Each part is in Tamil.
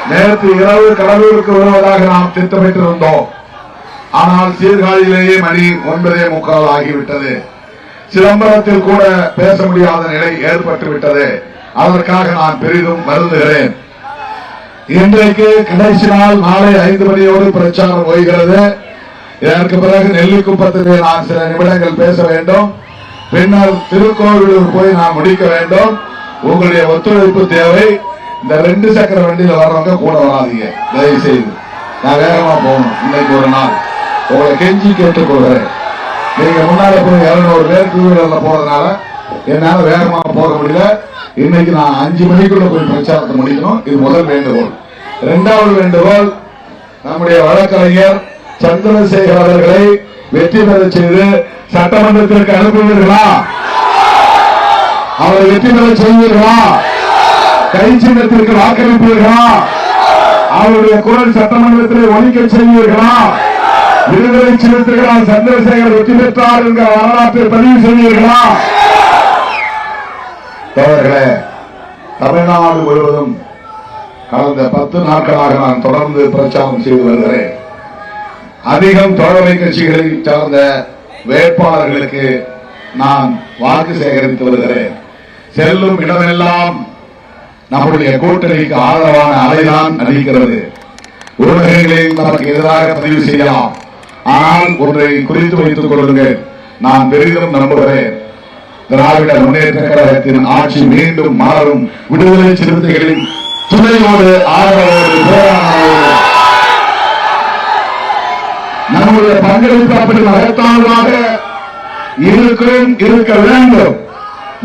நேற்று இரவு கடலூருக்கு வருவதாக நாம் திட்டமிட்டிருந்தோம். ஆனால் சீர்காழியிலேயே மணி 9:45 ஆகிவிட்டது. சிதம்பரத்தில் கூட பேச முடியாத நிலை ஏற்பட்டு விட்டது. அதற்காக நான் பெரிதும் வருந்துகிறேன். இன்றைக்கு கடைசி நாள். நாளை 5 மணியோடு பிரச்சாரம் ஓய்கிறது. இதற்கு பிறகு நெல்லிக்குப்பத்திலே நான் சில நிமிடங்கள் பேச வேண்டும். பின்னர் திருக்கோவிலூர் போய் நான் முடிக்க வேண்டும். உங்களுடைய ஒத்துழைப்பு தேவை. இந்த 2 சக்கர வண்டியில் வர்றவங்க கூட வராதீங்க தயவு செய்து. நான் வேகமா போகணும். இன்னைக்கு ஒரு நாள் உங்களை கெஞ்சி கேட்டுக்கொள்கிறேன். நீங்க முன்னால போய் 200 பேர் டூவீலர்ல போறதுனால என்னால வேகமா போக முடியல. இன்னைக்கு நான் 5 மணிக்குள்ள போய் பிரச்சாரத்தை முடிக்கணும். இது முதல் வேண்டுகோள். 2வது வேண்டுகோள், நம்முடைய வழக்கறிஞர் சந்திரசேகர் அவர்களை வெற்றி பெற செய்து சட்டமன்றத்திற்கு அனுப்புவீர்களா? அவரை வெற்றி பெற செய்வீர்களா? கை சின்னத்திற்கு வாக்களிப்பீர்களா? அவருடைய குரல் சட்டமன்றத்தில் ஒலிக்க செய்வீர்களா? விடுதலை சிறுத்தைகளால் சந்திரசேகர் வெற்றி பெற்றார் என்ற வரலாற்றை பதிவு செய்வீர்களா? தோழர்களே, தமிழ்நாடு முழுவதும் கடந்த 10 நாட்களாக நான் தொடர்ந்து பிரச்சாரம் செய்து வருகிறேன். அதிகம் தோழமை கட்சிகளை சார்ந்த வேட்பாளர்களுக்கு நான் வாக்கு சேகரித்து வருகிறேன். செல்லும் இடமெல்லாம் நம்முடைய கூட்டணிக்கு ஆதரவான அலைதான் அளிக்கிறது. ஊடகங்களில் நமக்கு எதிராக பதிவு செய்யலாம். ஆனால் ஒன்றை குறித்து வைத்துக் கொள்ளுங்கள். நான் பெரிதும் நம்புகிறேன். திராவிட முன்னேற்ற கழகத்தின் ஆட்சி மீண்டும் மாறும். விடுதலை சிறுத்தைகளின் துணையோடு ஆதரவோடு போராடுவோம். நம்முடைய பங்களிப்பு அப்படி மகத்தானதாக இருக்க வேண்டும்.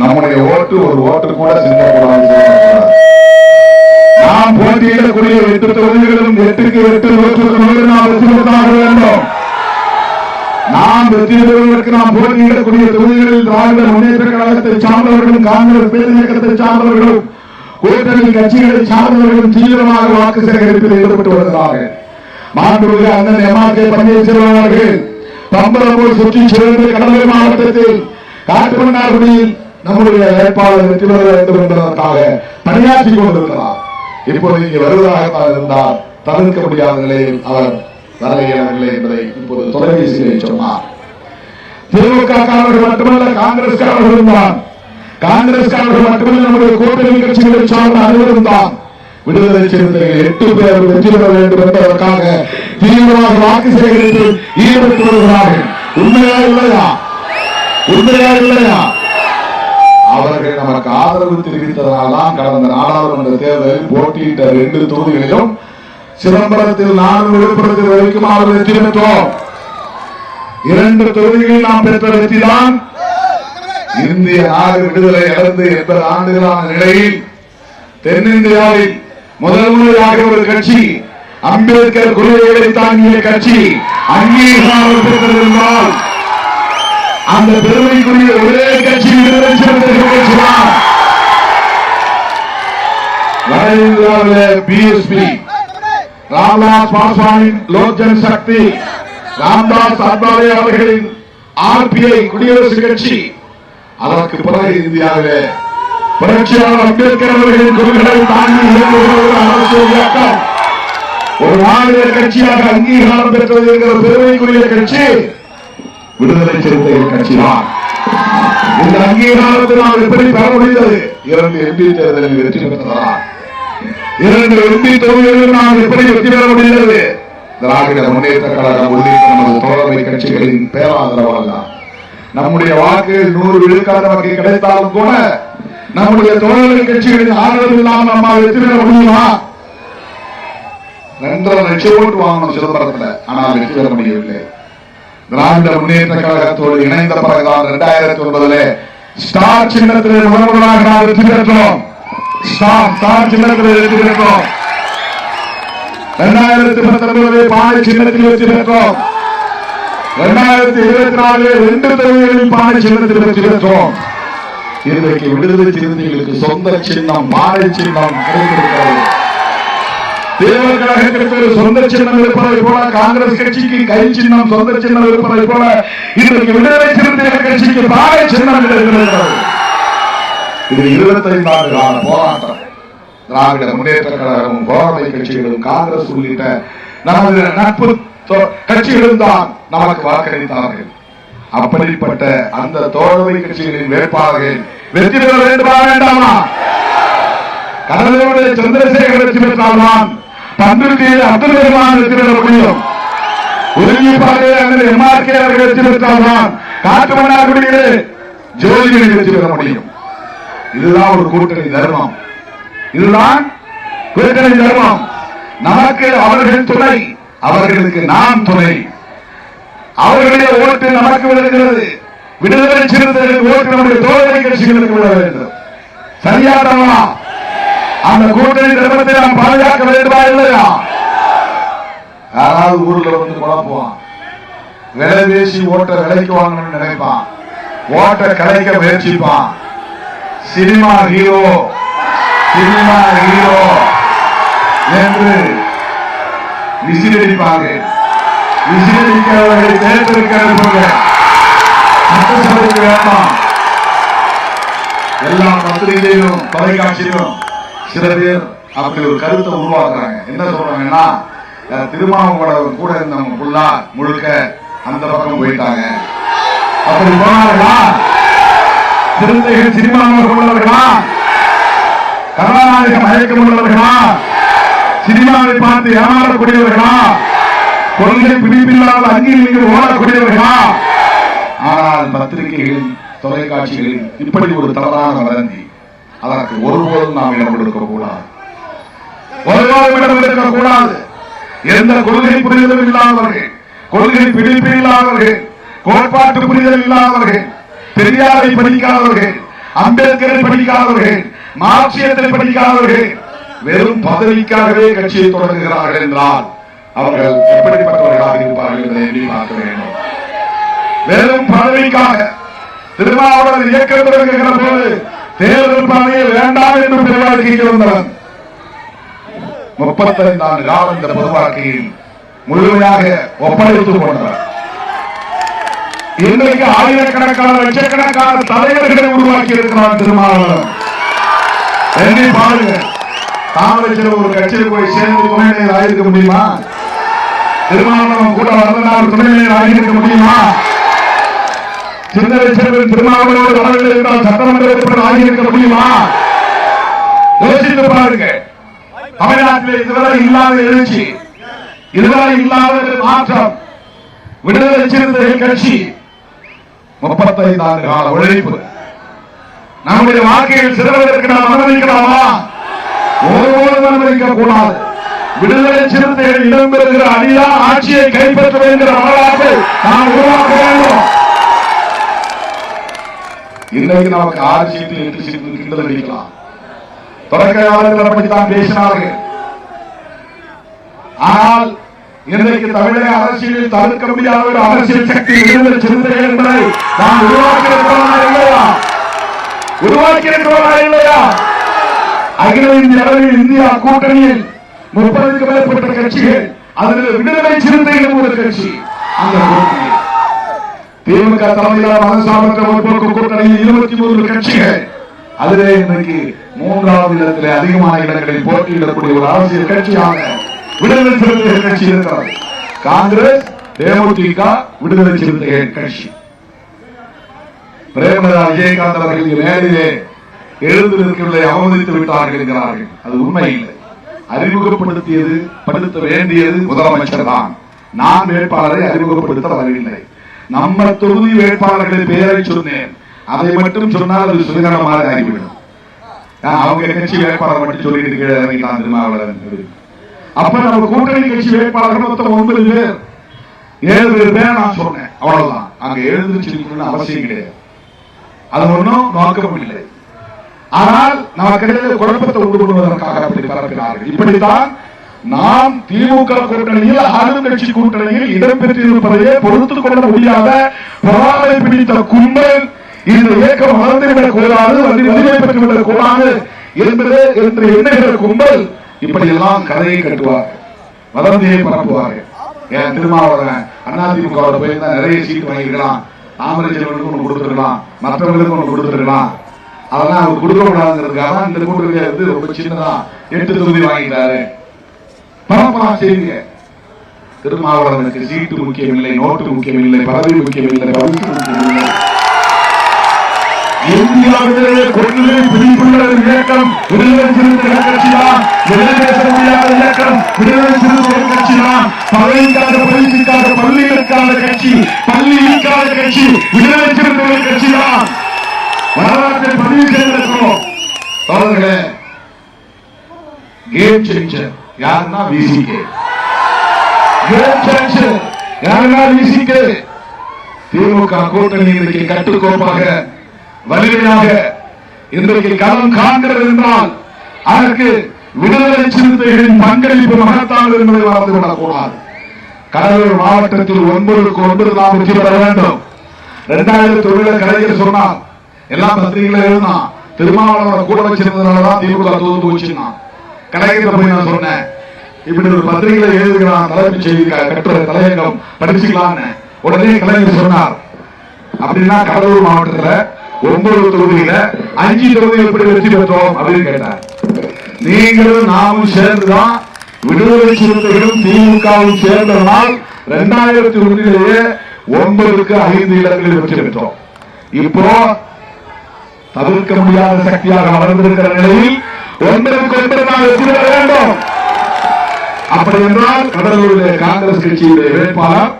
நம்முடைய ஓட்டு ஒரு ஓட்டு கூட சிந்தக்கூடாது. நாம் போட்டியிடக்கூடிய 8 தொகுதிகளும் 8க்கு 8 ஓட்டுக்கு நாம் வெற்றி பெற்றாக வேண்டும். நாம் வெற்றி பெறுவதற்கு நாம் போட்டியிடக்கூடிய தொகுதிகளில் திராவிட முன்னேற்ற கழகத்தை சார்ந்தவர்களும் காங்கிரஸ் பேர் இயக்கத்தை சார்ந்தவர்களும் கூட்டணி கட்சிகளை சார்ந்தவர்களும் தீவிரமாக வாக்கு சேகரிப்பில் ஈடுபட்டு வருகிறார்கள். மாண்புமிகு அண்ணன் எம்.ஆர்.கே. பன்னீர்செல்வம் அவர்கள் பம்பலப்பூர் சுற்றி சேர்ந்து கடலூர் மாவட்டத்தில் காட்டுமன்னார்குடியில் நம்முடைய வேட்பாளர் வெற்றி பெற வேண்டும் என்பதற்காக பணியாற்றிக் கொண்டிருக்கிறார். இப்போது இங்கே வருவதாக இருந்தால் தவிர்க்க முடியாத நிலையில் அவர் வர இயலவில்லை என்பதை இப்போது தொலைபேசியிலே சொன்னார். திமுககாரர்கள் மட்டுமல்ல, காங்கிரஸ்காரர்களும் தான். காங்கிரஸ்காரர்கள் மட்டுமல்ல, நம்முடைய கூட்டணி கட்சிகளை சார்ந்த அனைவரும் தான். விடுதலை சிறுத்தைகள் 8 பேர் வெற்றி பெற வேண்டும் என்பதற்காக தீவிரமாக வாக்கு சேகரிப்பில் ஈடுபட்டு வருகிறார்கள். உண்மையா இல்லையா? உண்மையா இல்லையா? அவர்கள் நமக்கு ஆதரவு தெரிவித்ததனால்தான் கடந்த நாடாளுமன்ற தேர்தலில் போட்டியிட்ட 2 தொகுதிகளிலும் சிதம்பரத்தில் 4 விழுப்புரத்தில் வரைக்கும் அவர் வெற்றி பெற்றோம். 2 தொகுதிகளில் நாம் பெற்ற வெற்றிதான் இந்திய நாடு விடுதலை அடைந்து 80 ஆண்டுகளான நிலையில் தென்னிந்தியாவில் முதல் முறையாக ஒரு கட்சி, அம்பேத்கர் கொள்கைகளை தாங்கிய கட்சி அங்கீகாரம் பெற்றிருந்தால் அந்த பெருமைக்குரிய ஒரே கட்சி விடுதலை சிறுத்தைகள் கட்சிதான். வட இந்தியாவில் பிஎஸ்பி, ராம்தாஸ் பாஸ்வானின் லோக் ஜனசக்தி, ராம்தாஸ் அத்வாலே அவர்களின் ஆர்பிஐ குடியரசு கட்சி, அதற்கு பிறகு இந்தியாவிலே புரட்சியாளர் அம்பேத்கர் அவர்களின் கொள்கைகளை தாங்கி அரசியல் இயக்கம் ஒரு மாநில கட்சியாக அங்கீகாரம் பெற்றது என்கிற பெருமைக்குரிய கட்சி விடுதலை சிறுத்தைகள் கட்சிதான். இந்த அங்கீகாரத்தை நாம் எப்படி பெற முடிந்தது? 2 எம்பி தேர்தலில் வெற்றி பெற்றதால் 2 எம்பி தொகுதிகளில் நாம் எப்படி வெற்றி பெற முடிந்தது? திராவிட முன்னேற்ற கழகம் உள்ளிட்ட நமது தோழமை கட்சிகளின் பேராதரவால் தான். நம்முடைய வாக்கு 100 விழுக்காடு நமக்கு கிடைத்தாலும் கூட நம்முடைய தோழமை கட்சிகளின் ஆதரவு இல்லாமல் நம்மால் வெற்றி பெற முடியுமா? 2.5 லட்சம் ஓட்டு வாங்கணும் சிதம்பரத்தில், ஆனால் வெற்றி பெற முடியவில்லை. திராவிட முன்னேற்ற கழகத்தோடு இணைந்த பிறகுதான் 2009 ஸ்டார் சின்னத்தில் முதல்வராக நாம் வெற்றி பெற்றோம். ஸ்டார் சின்னத்தில் வெற்றி பெற்றோம். 2019 பானை சின்னத்தில் வெற்றி பெற்றோம். 2024 2 தொகுதிகளில் பானை சின்னத்தில் வெற்றி பெற்றோம். இன்றைக்கு விடுதலை சிறுத்தைகளுக்கு சொந்த சின்னம் பானை சின்னம் கிடைத்திருக்கிறது. தேர்தல் கழகத்திற்கு ஒரு சொந்த சின்னம் இருப்பதை போல, காங்கிரஸ் கட்சிக்கு கை சின்னம் சொந்த சின்னம் இருப்பதை போல, இன்றைக்கு விடுதலை சிறுத்தைகள் கட்சிக்கு பானை சின்னம் இருக்கிறது. இது 25 ஆண்டு கால போராட்டம். திராவிட முன்னேற்ற கழகமும் தோழமை கட்சிகளும் காங்கிரஸ் உள்ளிட்ட நமது நட்பு கட்சிகளும் தான் நமக்கு வாக்களித்தார்கள். அப்படிப்பட்ட அந்த தோழமை கட்சிகளின் வேட்பாளர்கள் வெற்றி பெற வேண்டுமா வேண்டாமா? கடலூரில் சந்திரசேகர் வெற்றி பெற்றால்தான் பண்ருட்டியில் அப்துல் ரஹ்மான் வெற்றி பெற முடியும். உறுதிப்பாளைய எம்ஆர்கே அவர்கள் வெற்றி பெற்றால்தான் காட்டுமன்னார்குடியிலே ஜோதிகளை வெற்றி பெற முடியும். இதுதான் ஒரு கூட்டணி தர்மம். இதுதான் கூட்டணி தர்மம். நமக்கு அவர்கள் துணை, அவர்களுக்கு நாம் துணை. அவர்களுடைய ஓட்டு நமக்கு விழுகிறது. விடுதலை சிறுத்தைகள் ஓட்டு நம்முடைய தோழமை கட்சிகளுக்கு விட வேண்டும். சரியானவா? அந்த கூட்டணி தர்மத்தை நாம் பாதுகாக்க வேண்டுமா இல்லையா? யாராவது ஊர்ல வந்து குழப்புவான், விலை பேசி ஓட்ட விலைக்கு வாங்கணும்னு நினைப்பான், ஓட்ட கலைக்க முயற்சிப்பான். சினிமா ஹீரோ சினிமா ஹீரோ என்று விசிலடிப்பாங்க. விசிலடிக்கிறவர்களை தேர்ந்தெடுக்க சட்டசபைக்கு வேண்டாம். எல்லா பத்திரிகையிலும் தொலைக்காட்சியிலும் சில பேர் அப்படி ஒரு கருத்தை உருவாக்குறாங்க. என்ன சொல்றாங்கன்னா, திருமாவளவன் கூட இருந்தவங்க ஃபுல்லா முழுக்க அந்த பக்கம் போயிட்டாங்க. அப்படி போனார்களா? சிறுத்தைகள் சினிமாவில் உள்ளவர்களா? கதாநாயகம் மயக்கம் உள்ளவர்களா? சினிமாவை பார்த்து ஏமாறக்கூடியவர்களா? கொள்கை பிடிப்பில்லாத அங்கீகரித்து ஓடக்கூடியவர்களா? ஆனால் பத்திரிகைகளில் தொலைக்காட்சிகளில் இப்படி ஒரு தவறான வதந்தி, அதற்கு ஒருபோதும் நாம் இடம் கொடுக்கக்கூடாது. ஒருபோதும் இடம் கொடுக்கக்கூடாது. எந்த கொள்கை புரிதலும் இல்லாதவர்கள், கொள்கை பிடிப்பு இல்லாதவர்கள், கோட்பாட்டு புரிதல் இல்லாதவர்கள், பெரியாரை படிக்காதவர்கள், அம்பேத்கரை படிக்காதவர்கள், மார்க்சியத்தை படிக்காதவர்கள் வெறும் பதவிக்காகவே கட்சியை தொடங்குகிறார்கள் என்றால் அவர்கள் எப்படிப்பட்டவர்களாக இருப்பார்கள் என்பதை எண்ணி பார்க்க வேண்டும். வெறும் பதவிக்காக திருமாவளவன் இயக்கம் தொடங்குகிற போது தேர்தல் பதவியை வேண்டாம் என்று பெருவாழ்க்கைக்கு வந்தவன் 35 ஆண்டு காலம் இந்த பொது வாழ்க்கையில் முழுமையாக ஒப்படைத்துக் கொண்டவர். இன்றைக்கு ஆயிரக்கணக்கான லட்சக்கணக்கான தலைவர்களை உருவாக்கி இருக்கிறார் திருமாவளவன். எண்ணி பாருங்க. தாமரைச்சில ஒரு கட்சியில் போய் சேர்ந்து துணைநிலையில் ஆகியிருக்க முடியுமா? திருமாவளவன் கூட வரலாறு துணைநிலையில் ஆகியிருக்க முடியுமா? சிந்தனை செல்வன் திருமாவளவன் வரவில்லை என்றால் சட்டமன்ற ஆகியிருக்க முடியுமா? யோசித்து பாருங்க. தமிழ்நாட்டில் இதுவரை இல்லாத எழுச்சி, இதுவரை இல்லாத மாற்றம். விடுதலை சிறுத்தைகள் கட்சி 35 ஆண்டு கால உழைப்பு. நம்முடைய வாழ்க்கையில் சிறுவதற்கு நாம் அனுமதிக்கலாமா? ஒருபோதும் அனுமதிக்க கூடாது. விடுதலை சிறுத்தைகள் இடம்பெறுகிற அணியா ஆட்சியை கைப்பற்ற வேண்டிய வரலாற்றை நாம் உருவாக்க வேண்டும். இன்றைக்கு நமக்கு 6 சீட்டு 8 சீட்டு கிண்டல் அடிக்கலாம். தொடக்க காலத்தில் அப்படித்தான் பேசினார்கள். ஆனால் இன்றைக்கு தமிழக அரசியலில் தவிர்க்க முடியாத ஒரு அரசியல் சக்தி விடுதலை சிறுத்தைகள் என்பதை நாம் உருவாக்கியிருக்கிறோமா இல்லையா? உருவாக்கியிருக்கிறோமா இல்லையா? அகில இந்திய அளவில் இந்தியா கூட்டணியில் 30க்கும் மேற்பட்ட கட்சிகள், அதில் விடுதலை சிறுத்தைகள் ஒரு கட்சி. அந்த கூட்டணி திமுக தலைமையிலான மதசார்பற்ற முற்போக்கு கூட்டணியில் 23 கட்சிகள். அதிலே இன்றைக்கு 3வது இடத்திலே அதிகமான இடங்களில் போட்டியிடக்கூடிய ஒரு அரசியல் கட்சியாக விடுதலை சிறுத்தைகள் கட்சி இருக்கிறது. காங்கிரஸ், தேமுதிக, விடுதலை சிறுத்தைகள் கட்சி. பிரேமலதா விஜயகாந்த் அவர்கள் மேலே எழுந்திருக்கவில்லை, அவமதித்து விட்டார்கள் என்கிறார்கள். அது உண்மை இல்லை. அறிமுகப்படுத்தியது, படுத்த வேண்டியது முதலமைச்சர் தான். நான் வேட்பாளரை அறிமுகப்படுத்த வரவில்லை. நம்ம தொகுதி வேட்பாளர்களின் பெயரை சொன்னேன். அதை மட்டும் சொன்னால் அது சுதந்திரமாக ஆகிவிடும். அவங்க கட்சி வேட்பாளர் மட்டும் சொல்லிட்டு கீழே இறங்கிட்டான் திருமாவளவன். அப்ப நம்ம கூட்டணி கட்சி வேட்பாளர்கள் மொத்தம் 9 பேர், 7 பேர் நான் சொன்னேன். அவ்வளவுதான். அங்க எழுந்திருச்சு அவசியம் கிடையாது. அது ஒன்றும் நோக்கம் இல்லை. ஆனால் நமக்கு குழப்பத்தை உண்டு பண்ணுவதற்காக அப்படி பரப்பினார்கள். இப்படித்தான் நாம் திமுக கூட்டணியில் ஆளும் கட்சி கூட்டணியில் இடம்பெற்றிருப்பதையே பொறுத்துக் கொள்ள முடியாத பொறாமை பிடித்த கும்பல் இந்த இயக்கம் வளர்ந்துவிடக் கூடாது, வலிமை பெற்றுவிடக் கூடாது என்று எண்ணுகிற கும்பல் இப்படி எல்லாம் கதையை கட்டுவார்கள், வதந்தியை பரப்புவார்கள். என் திருமாவளவன் அதிமுக போயிருந்தா நிறைய சீட்டு வாங்கிக்கலாம், தாமரைச்செல்வனுக்கு ஒன்று கொடுத்துருக்கலாம், மற்றவர்களுக்கு ஒன்று கொடுத்துருக்கலாம். அதெல்லாம் அவர் கொடுக்க கூடாதுங்கிறதுக்காக இந்த கூட்டணியில இருந்து ரொம்ப சின்னதா 8 தொகுதி வாங்கிட்டாரு. தப்பெல்லாம் செய்யுங்க. திருமாவளவனுக்கு சீட்டு முக்கியமில்லை, நோட்டு முக்கியமில்லை, பதவி முக்கியமில்லை, பரிசு முக்கியமில்லை. இந்தியாவிலே கொள்கை பிடிப்புள்ள இயக்கம் விடுதலை சிறுத்தைகள் கட்சிதான். பேச முடியாத இயக்கம் விடுதலை சிறுத்தைகள் கட்சிதான். பதவிக்காக பயிற்சிக்காக பள்ளிகளுக்கான கட்சி, பள்ளிக்கான கட்சி விடுதலை சிறுத்தைகள் கட்சிதான். வரலாற்றை பதிவு செய்திருக்கிறோம். தோழர்களே, கேம் சேஞ்சர் யாருன்னா விசிகே. கேம் சேஞ்சர் யாருன்னா விசிகே. திமுக கூட்டணி இன்றைக்கு கட்டுக்கோப்பாக வலிமையாக இன்றைக்கு களம் காண்கிறது என்றால் அதற்கு விடுதலை சிறுத்தைகளின் பங்களிப்பு மகத்தானது என்பதை மறந்துவிடக் கூடாது. கடலூர் மாவட்டத்தில் 9-9 நாம் வெற்றி பெற வேண்டும். 2001 கலைஞர் சொன்னார், எல்லா பத்திரிகைகளும் எழுதினா திருமாவளவனை கூட வச்சிருந்ததுனாலதான் திமுக தோத்து போச்சுன்னா. கலைஞர் போய் நான் சொன்னேன், இப்படி ஒரு பத்திரிகைகளை எழுதுகிறான், தலைமைச் செய்தி கட்டுரை தலையங்கம் படிச்சுக்கலான்னு. உடனே கலைஞர் சொன்னார், அப்படின்னா கடலூர் மாவட்டத்தில் 9 தொகுதியில 5 தொகுதி எப்படி வெற்றி பெற்றோம் அப்படின்னு கேட்டார். நீங்களும் நாமும் சேர்ந்துதான் விடுதலை சிறுத்தைகளும் திமுகவும் சேர்ந்ததனால் 2001 9க்கு 5 இடங்களில் வெற்றி பெற்றோம். இப்போ தவிர்க்க முடியாத சக்தியாக வளர்ந்திருக்கிற நிலையில் 9க்கு 9 வெற்றி பெற வேண்டும். அப்படி என்றால் கடலூரிலே காங்கிரஸ் கட்சியுடைய வேட்பாளர்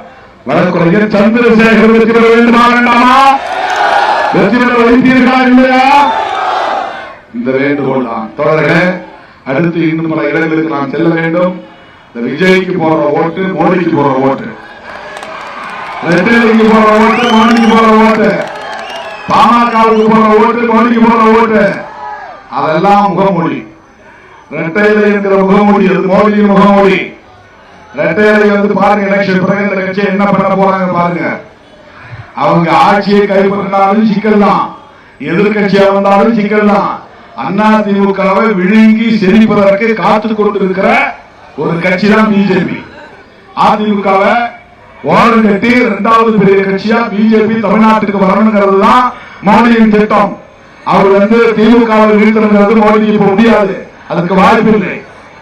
வழக்கறிஞர் சந்திரசேகர் வெற்றி பெற வேண்டுமா வேண்டாமா? வெற்றி பெற வைத்தீர்களா இல்லையா? இந்த வேண்டுகோள் தான். தொடர்களே, அடுத்து இன்னும் பல இடங்களுக்கு நான் செல்ல வேண்டும். இந்த விஜய்க்கு போற ஓட்டு, மோடிக்கு போற ஓட்டு, ரெட்டைக்கு போற ஓட்டு, மோடிக்கு போற ஓட்டு, பாமகவுக்கு போற ஓட்டு, மோடிக்கு போற ஓட்டு, அதெல்லாம் முகமொழி. ரெட்டையில இருக்கிற முகமொழி அது மோடியின் முகமொழி. ரெட்டையில பாருங்க, எலெக்ஷன் பிறகு இந்த கட்சி என்ன பண்ண போறாங்க பாருங்க. அவங்க ஆட்சியை கைப்பற்றினாலும் சிக்கல் தான், எதிர்கட்சியா வந்தாலும் சிக்கல் தான். அண்ணா திமுகவை விழுங்கி செழிப்பதற்கு காத்துக் கொண்டிருக்கிற ஒரு கட்சி தான் பிஜேபி. அதிமுகவை ஓரம் கட்டி 2வது பெரிய கட்சியா பிஜேபி தமிழ்நாட்டுக்கு வரணுங்கிறது தான் மோடியின் திட்டம். அவர் திமுகவை வீழ்த்துறது மோடிக்கு இப்ப முடியாது, அதுக்கு வாய்ப்பு இல்லை.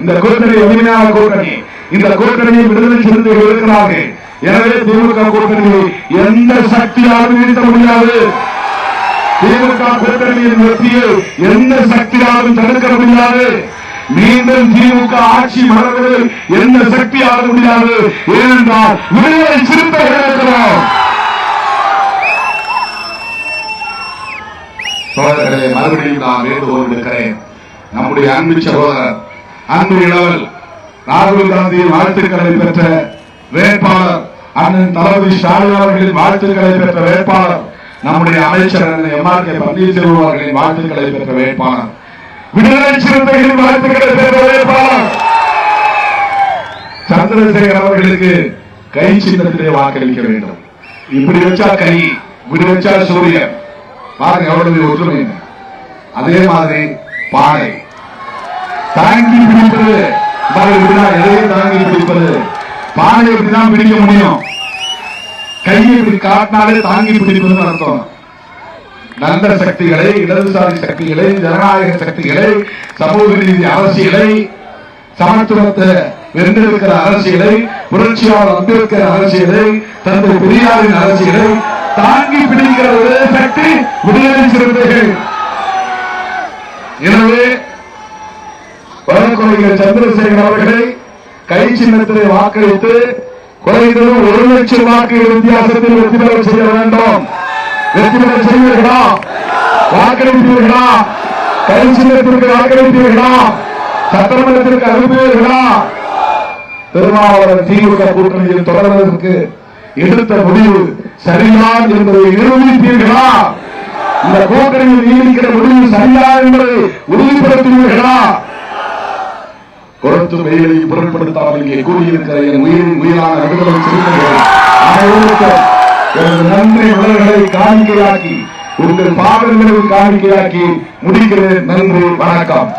இந்த கூட்டணி எளிமையான கூட்டணி. இந்த கூட்டணியில் விடுதலை சிறுத்தைகள் இருக்கிறார்கள். எனவே திமுக கூட்டணியை எந்த சக்தியாலும் வீழ்த்த முடியாது. திமுக கூட்டணியின் வெற்றியை எந்த சக்தியாலும் தடுக்க முடியாது. மீண்டும் திமுக ஆட்சி மலர்வது எந்த சக்தியாலும் முடியாது. ஏனென்றால் விடுதலை சிறுத்தைகள் இருக்கிறோம். சோதரர்களை மறுபடியும் நான் வேண்டுகோள் விடுக்கிறேன். நம்முடைய அன்பு சகோதரர், அன்பு இளவல் ராகுல் காந்தியின் வாழ்த்துக்களை பெற்ற வேட்பாளர், அண்ணன் தளபதி ஸ்டாலின் அவர்களின் வாழ்த்துக்களை பெற்ற வேட்பாளர், நம்முடைய அமைச்சர் எம்ஆர்கே பன்னீர்செல்வம் அவர்களின் வாழ்த்துக்களை பெற்ற வேட்பாளர், விடுதலை சிறுத்தைகளின் வாழ்த்துக்களை பெற்ற வேட்பாளர் சந்திரசேகர் அவர்களுக்கு கை சின்னத்திலே வாக்களிக்க வேண்டும். இப்படி வச்சா கை, இப்படி வச்சா சூரியன். பாருங்க எவ்வளவு ஒற்றுமை. அதே மாதிரி பானை தாங்கி பிடிப்பது, எதையும் தாங்கி பிடிப்பது, பானை எப்படிதான் பிடிக்க முடியும்? கையை இப்படி காட்டினாலே தாங்கி பிடிப்பதுன்னு அர்த்தம். நல்ல சக்திகளை, இடதுசாரி சக்திகளை, ஜனநாயக சக்திகளை, சமூக நீதி அரசியலை, சமத்துவத்தை வென்றெடுக்கிற அரசியலை, புரட்சியாளர் அம்பேத்கர் அரசியலை, தந்தை பெரியாரின் அரசியலை தாங்கி பிடிக்கிற ஒரே சக்தி விடுதலை சிறுத்தைகள். எனவே வழக்கறிஞர் சந்திரசேகர் அவர்களை கை சின்னத்திலே வாக்களித்து குறைந்தது 1 லட்சம் வாக்குகள் வித்தியாசத்தில் வெற்றி பெற செய்ய வேண்டும். வெற்றி பெற செய்வீர்களா? வாக்களிப்பீர்களா? கை சின்னத்திற்கு வாக்களிப்பீர்களா? சட்டமன்றத்திற்கு அனுப்புவீர்களா? திருமாவளவன் திமுக கூட்டணியில் தொடர்வதற்கு எடுத்த முடிவு சரிதான் என்பதை நிரூபிப்பீர்களா? இந்த கூட்டணியில் நீடிக்கிற முடிவு சரியா என்பதை உறுதிப்படுத்துவீர்களா? கொடுத்து வெயிலை பொருட்படுத்தாமல் இங்கே கூடியிருக்கிற என் உயிரின் உயிரான விடுதலை சிறுத்தைகள் அனைவருக்கும் நன்றி மலர்களை காணிக்கையாக்கி, உங்கள் பாவங்களை காணிக்கையாக்கி முடிக்கிறேன். நன்றி, வணக்கம்.